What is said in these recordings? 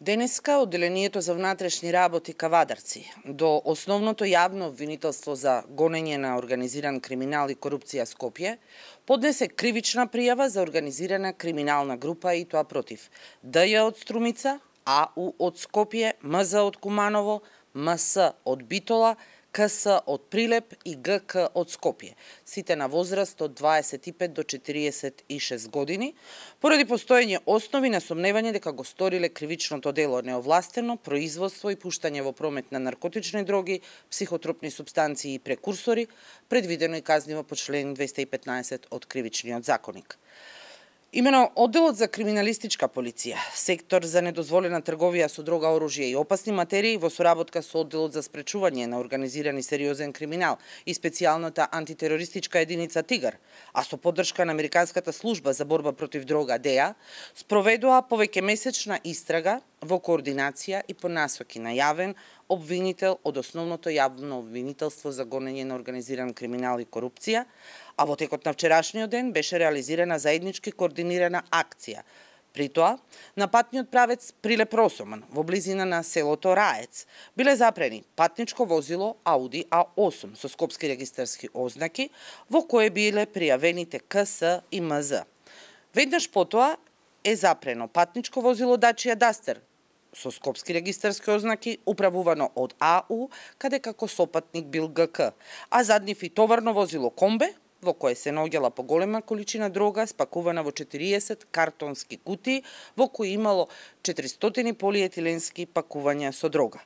Денеска одделението за внатрешни работи Кавадарци до основното јавно обвинителство за гонење на организиран криминал и корупција Скопје поднесе кривична пријава за организирана криминална група и тоа против ДЈ од Струмица, АУ од Скопје, МЗ од Куманово, МС од Битола, КС од Прилеп и ГК од Скопје, сите на возраст од 25 до 46 години, поради постоење основи на сомневање дека го сториле кривичното дело неовластено производство и пуштање во промет на наркотични дроги, психотропни супстанции и прекурсори, предвидено и казниво по член 215 од Кривичниот законник. Имено Одделот за криминалистичка полиција, сектор за недозволена трговија со дрога, оружје и опасни материи во соработка со Одделот за спречување на организиран и сериозен криминал и специјалната антитерористичка единица Тигар, а со поддршка на Американската служба за борба против дрога ДЕА, спроведоа повеќемесечна истрага во координација и по насоки на јавен обвинител од основното јавно обвинителство за гонење на организиран криминал и корупција, а во текот на вчерашниот ден беше реализирана заеднички координирана акција. При тоа, на патниот правец Прилеп-Росоман, во близина на селото Раец, биле запрени патничко возило Ауди А8 со скопски регистарски ознаки, во кое биле пријавените КС и МЗ. Веднаш потоа е запрено патничко возило Дачија Дастер со скопски регистарски ознаки, управувано од АУ, каде како сопатник бил ГК, а заднив и товарно возило Комбе, во кое се наоѓала поголема количина дрога, спакувана во 40 картонски кутии, во кои имало 400 полиетиленски пакувања со дрога.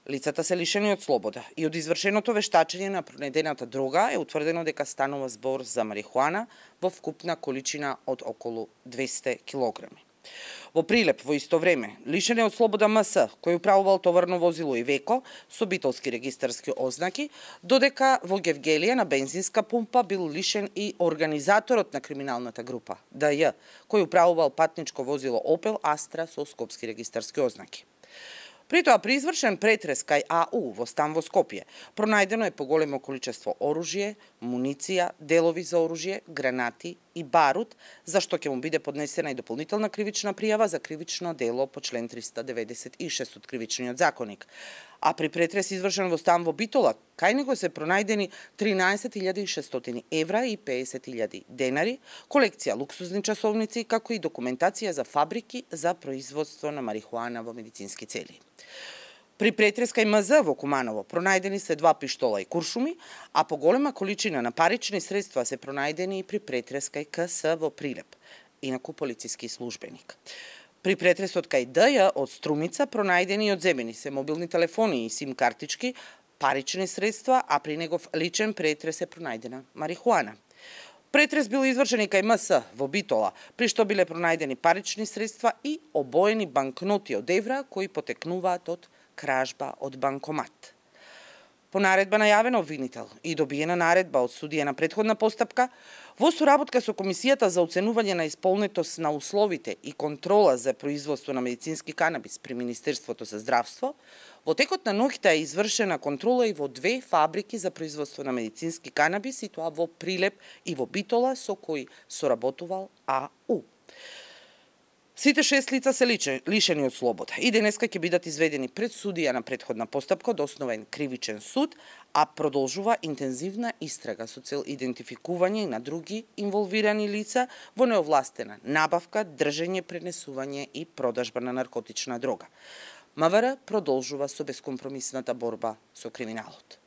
Лицата се лишени од слобода и од извршеното вештачење на пронедената дрога е утврдено дека станува збор за марихуана во вкупна количина од околу 200 килограми. Во Прилеп, во исто време, лишен е од слобода МС, кој управувал товарно возило Ивеко со битолски регистарски ознаки, додека во Гевгелија на бензинска пумпа бил лишен и организаторот на криминалната група, ДЈ, кој управувал патничко возило Опел Астра со скопски регистарски ознаки. При тоа, при извршен претрес кај АУ во стан во Скопје, пронајдено е поголемо количество оружје, муниција, делови за оружје, гранати и барут, за што ќе му биде поднесена и дополнителна кривична пријава за кривично дело по член 396 од Кривичниот законник. А при претрес извршен во стан во Битола, кај него се пронајдени 13.600 евра и 50.000 денари, колекција луксузни часовници, како и документација за фабрики за производство на марихуана во медицински цели. При претрес кај МЗ во Куманово пронајдени се 2 пиштола и куршуми, а поголема количина на парични средства се пронајдени и при претрес кај КС во Прилеп, инаку полициски службеник. При претресот кај ДЈ од Струмица пронајдени и одземени се мобилни телефони и сим картички, парични средства, а при негов личен претрес е пронајдена марихуана. Претрес бил извршен и кај МС во Битола, при што биле пронајдени парични средства и обоени банкноти од евра кои потекнуваат од кражба од банкомат. По наредба на јавен обвинител и добиена наредба од судија на претходна постапка, во соработка со Комисијата за оценување на исполнетост на условите и контрола за производство на медицински канабис при Министерството за здравство, во текот на ноќта е извршена контрола и во 2 фабрики за производство на медицински канабис, и тоа во Прилеп и во Битола, со кои соработувал АУ. Сите 6 лица се лишени од слобода и денеска ќе бидат изведени пред судија на претходна постапка од основен кривичен суд, а продолжува интензивна истрага со цел идентификување на други инволвирани лица во неовластена набавка, држење, пренесување и продажба на наркотична дрога. МВР продолжува со бескомпромисната борба со криминалот.